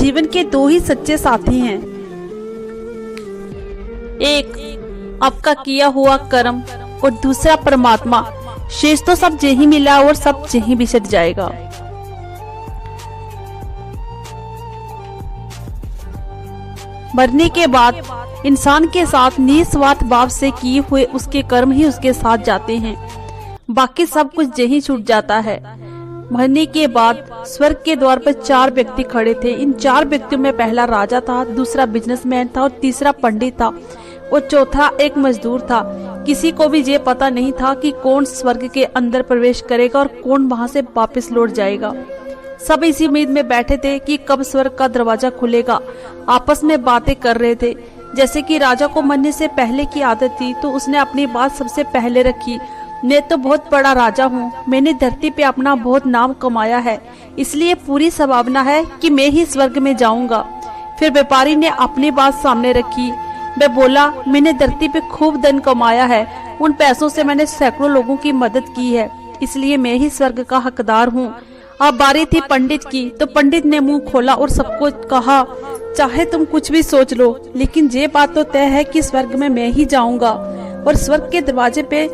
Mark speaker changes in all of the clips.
Speaker 1: जीवन के दो ही सच्चे साथी हैं, एक आपका किया हुआ कर्म और दूसरा परमात्मा। शेष तो सब जे ही मिला और सब जे ही बिछड़ जाएगा। मरने के बाद इंसान के साथ निस्वार्थ भाव से किए हुए उसके कर्म ही उसके साथ जाते हैं, बाकी सब कुछ जे ही छूट जाता है। मरने के बाद स्वर्ग के द्वार पर 4 व्यक्ति खड़े थे। इन 4 व्यक्तियों में पहला राजा था, दूसरा बिजनेसमैन था और तीसरा पंडित था और चौथा एक मजदूर था। किसी को भी ये पता नहीं था कि कौन स्वर्ग के अंदर प्रवेश करेगा और कौन वहां से वापस लौट जाएगा। सब इसी उम्मीद में बैठे थे कि कब स्वर्ग का दरवाजा खुलेगा। आपस में बातें कर रहे थे। जैसे कि राजा को मरने से पहले की आदत थी तो उसने अपनी बात सबसे पहले रखी। मैं तो बहुत बड़ा राजा हूँ, मैंने धरती पे अपना बहुत नाम कमाया है, इसलिए पूरी संभावना है कि मैं ही स्वर्ग में जाऊंगा। फिर व्यापारी ने अपनी बात सामने रखी। मैं बोला, मैंने धरती पे खूब धन कमाया है, उन पैसों से मैंने सैकड़ों लोगों की मदद की है, इसलिए मैं ही स्वर्ग का हकदार हूँ। अब बारी थी पंडित की, तो पंडित ने मुंह खोला और सबको कहा, चाहे तुम कुछ भी सोच लो, लेकिन ये बात तो तय है कि स्वर्ग में मैं ही जाऊंगा और स्वर्ग के दरवाजे पे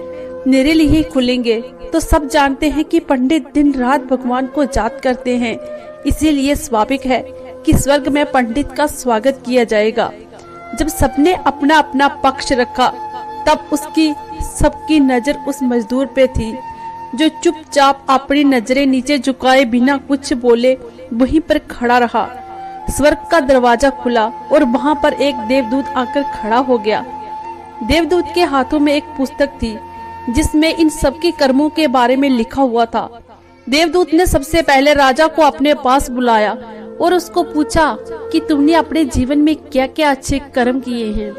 Speaker 1: मेरे लिए ही खुलेंगे। तो सब जानते हैं कि पंडित दिन रात भगवान को याद करते हैं, इसीलिए स्वाभाविक है कि स्वर्ग में पंडित का स्वागत किया जाएगा। जब सबने अपना अपना पक्ष रखा तब उसकी सबकी नजर उस मजदूर पे थी जो चुपचाप अपनी नजरें नीचे झुकाए बिना कुछ बोले वहीं पर खड़ा रहा। स्वर्ग का दरवाजा खुला और वहां पर एक देवदूत आकर खड़ा हो गया। देवदूत के हाथों में एक पुस्तक थी जिसमें इन सबके कर्मों के बारे में लिखा हुआ था। देवदूत ने सबसे पहले राजा को अपने पास बुलाया और उसको पूछा कि तुमने अपने जीवन में क्या क्या अच्छे कर्म किए हैं।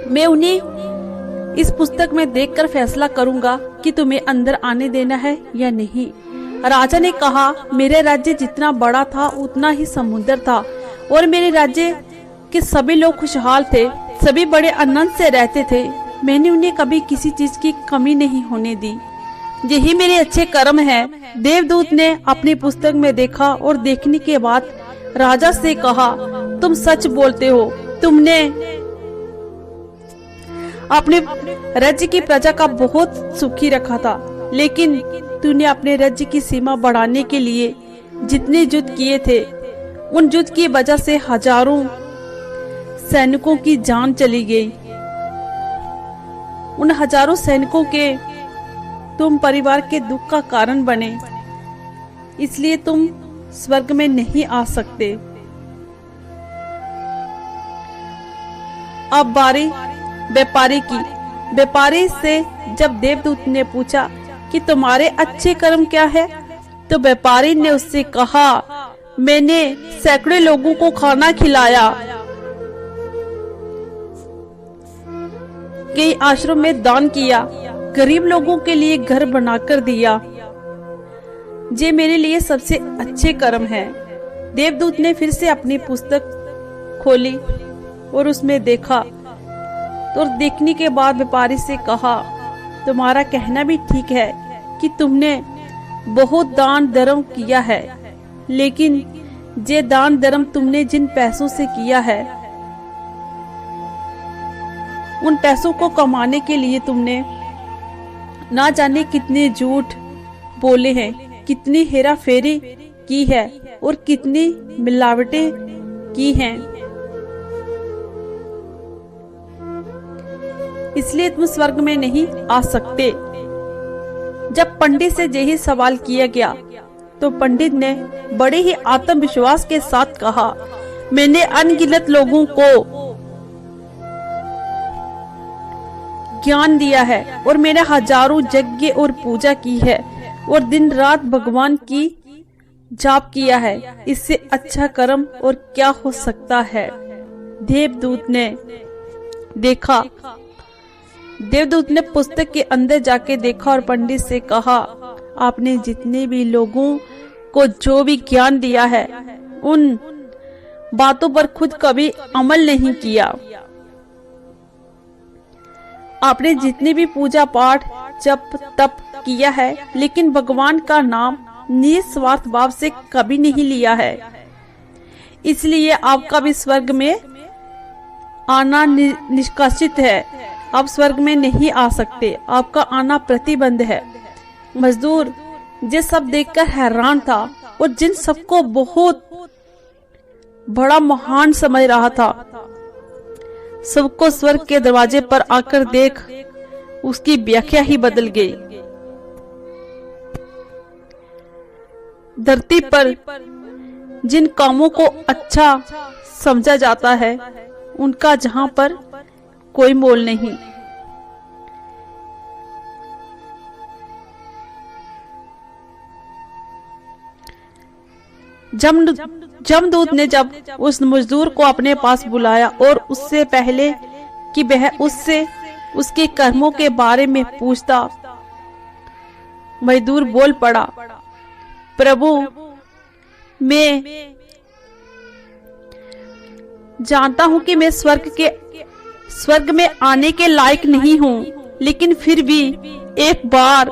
Speaker 1: मैं उन्हें इस पुस्तक में देखकर फैसला करूंगा कि तुम्हें अंदर आने देना है या नहीं। राजा ने कहा, मेरे राज्य जितना बड़ा था उतना ही समुद्र था और मेरे राज्य के सभी लोग खुशहाल थे, सभी बड़े आनंद से रहते थे। मैंने उन्हें कभी किसी चीज की कमी नहीं होने दी। यही मेरे अच्छे कर्म हैं। देवदूत ने अपनी पुस्तक में देखा और देखने के बाद राजा से कहा, तुम सच बोलते हो, तुमने अपने राज्य की प्रजा का बहुत सुखी रखा था, लेकिन तूने अपने राज्य की सीमा बढ़ाने के लिए जितने युद्ध किए थे उन युद्ध की वजह से हजारों सैनिकों की जान चली गई। उन हजारों सैनिकों के तुम परिवार के दुख का कारण बने, इसलिए तुम स्वर्ग में नहीं आ सकते। अब बारी व्यापारी की। व्यापारी से जब देवदूत ने पूछा कि तुम्हारे अच्छे कर्म क्या है, तो व्यापारी ने उससे कहा, मैंने सैकड़ों लोगों को खाना खिलाया, कई आश्रम में दान किया, गरीब लोगों के लिए घर बनाकर दिया। ये मेरे लिए सबसे अच्छे कर्म हैं। देवदूत ने फिर से अपनी पुस्तक खोली और उसमें देखा, तो देखने के बाद व्यापारी से कहा, तुम्हारा कहना भी ठीक है कि तुमने बहुत दान धर्म किया है, लेकिन ये दान धर्म तुमने जिन पैसों से किया है, उन पैसों को कमाने के लिए तुमने ना जाने कितने झूठ बोले हैं, कितनी हेरा फेरी की है और कितनी मिलावटें की हैं। इसलिए तुम स्वर्ग में नहीं आ सकते। जब पंडित से यही सवाल किया गया तो पंडित ने बड़े ही आत्मविश्वास के साथ कहा, मैंने अनगिनत लोगों को ज्ञान दिया है और मैंने हजारों यज्ञ और पूजा की है और दिन रात भगवान की जाप किया है। इससे अच्छा कर्म और क्या हो सकता है। देवदूत ने पुस्तक के अंदर जाके देखा और पंडित से कहा, आपने जितने भी लोगों को जो भी ज्ञान दिया है उन बातों पर खुद कभी अमल नहीं किया। आपने जितनी भी पूजा पाठ जप तप किया है, लेकिन भगवान का नाम निस्वार्थ भाव से कभी नहीं लिया है। इसलिए आपका भी स्वर्ग में आना निष्कासित है। आप स्वर्ग में नहीं आ सकते, आपका आना प्रतिबंध है। मजदूर ये सब देखकर हैरान था और जिन सबको बहुत बड़ा महान समझ रहा था, सबको स्वर्ग के दरवाजे पर आकर देख उसकी व्याख्या ही बदल गई। धरती पर जिन कामों को अच्छा समझा जाता है, उनका जहां पर कोई मोल नहीं। जमदूत ने जब उस मजदूर को अपने पास बुलाया और उससे पहले कि वह उससे उसके कर्मों के बारे में पूछता, मजदूर बोल पड़ा, प्रभु मैं जानता हूं कि मैं स्वर्ग में आने के लायक नहीं हूं, लेकिन फिर भी एक बार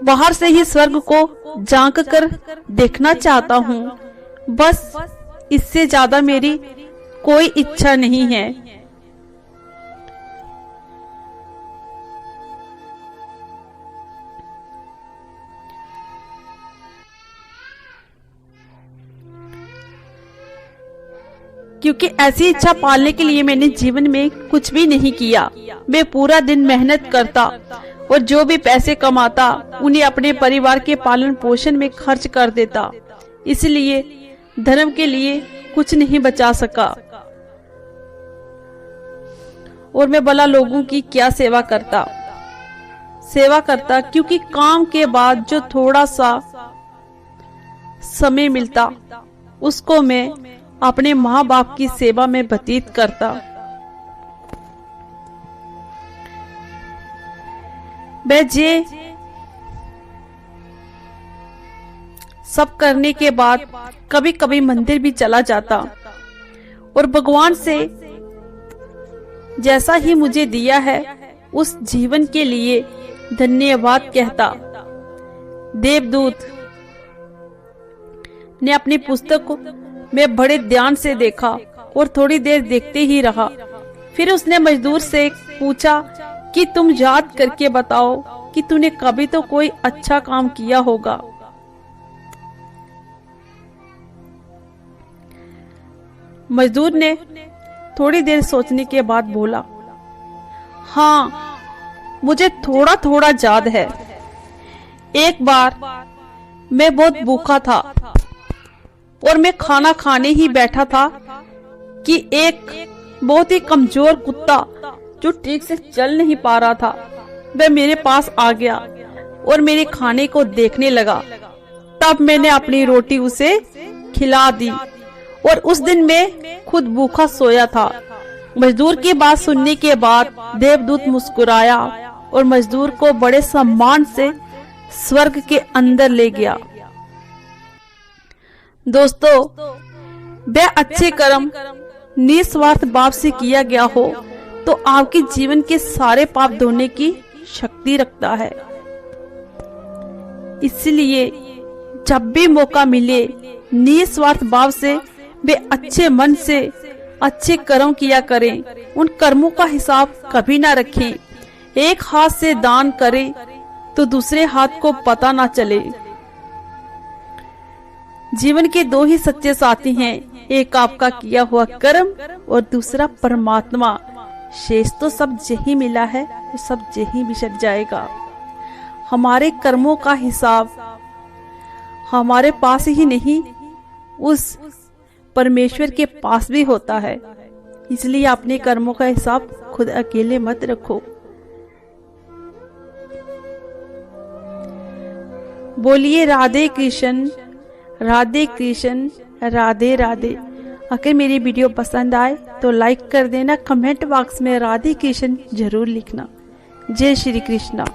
Speaker 1: बाहर से ही स्वर्ग को झांक कर देखना चाहता हूं। बस इससे ज्यादा मेरी कोई इच्छा नहीं है। क्योंकि ऐसी इच्छा पालने के लिए मैंने जीवन में कुछ भी नहीं किया। मैं पूरा दिन मेहनत करता और जो भी पैसे कमाता उन्हें अपने परिवार के पालन पोषण में खर्च कर देता, इसलिए धर्म के लिए कुछ नहीं बचा सका और मैं भला लोगों की क्या सेवा करता क्योंकि काम के बाद जो थोड़ा सा समय मिलता उसको मैं अपने माँ बाप की सेवा में व्यतीत करता। मैं जे सब करने के बाद कभी कभी मंदिर भी चला जाता और भगवान से जैसा ही मुझे दिया है उस जीवन के लिए धन्यवाद कहता। देवदूत ने अपनी पुस्तक में बड़े ध्यान से देखा और थोड़ी देर देखते ही रहा। फिर उसने मजदूर से पूछा कि तुम याद करके बताओ कि तूने कभी तो कोई अच्छा काम किया होगा। मजदूर ने थोड़ी देर सोचने के बाद बोला, हाँ मुझे थोड़ा थोड़ा याद है। एक बार मैं बहुत भूखा था और मैं खाना खाने ही बैठा था कि एक बहुत ही कमजोर कुत्ता जो ठीक से चल नहीं पा रहा था, वह मेरे पास आ गया और मेरे खाने को देखने लगा। तब मैंने अपनी रोटी उसे खिला दी और उस दिन मैं खुद भूखा सोया था। मजदूर की बात सुनने के बाद देवदूत मुस्कुराया और मजदूर को बड़े सम्मान से स्वर्ग के अंदर ले गया। दोस्तों, वह अच्छे कर्म निस्वार्थ भाव से किया गया हो तो आपके जीवन के सारे पाप धोने की शक्ति रखता है। इसलिए जब भी मौका मिले निस्वार्थ भाव से वे अच्छे मन से अच्छे कर्म किया करें। उन कर्मों का हिसाब कभी ना रखें। एक हाथ से दान करें तो दूसरे हाथ को पता ना चले। जीवन के दो ही सच्चे साथी हैं, एक आपका किया हुआ कर्म और दूसरा परमात्मा। शेष तो सब यही मिला है, वो सब यही बिछड़ जाएगा। हमारे कर्मों का हिसाब हमारे पास ही नहीं, उस परमेश्वर के पास भी होता है। इसलिए अपने कर्मों का हिसाब खुद अकेले मत रखो। बोलिए राधे कृष्ण, राधे कृष्ण, राधे राधे। अगर मेरी वीडियो पसंद आए तो लाइक कर देना, कमेंट बॉक्स में राधे कृष्ण जरूर लिखना। जय श्री कृष्णा।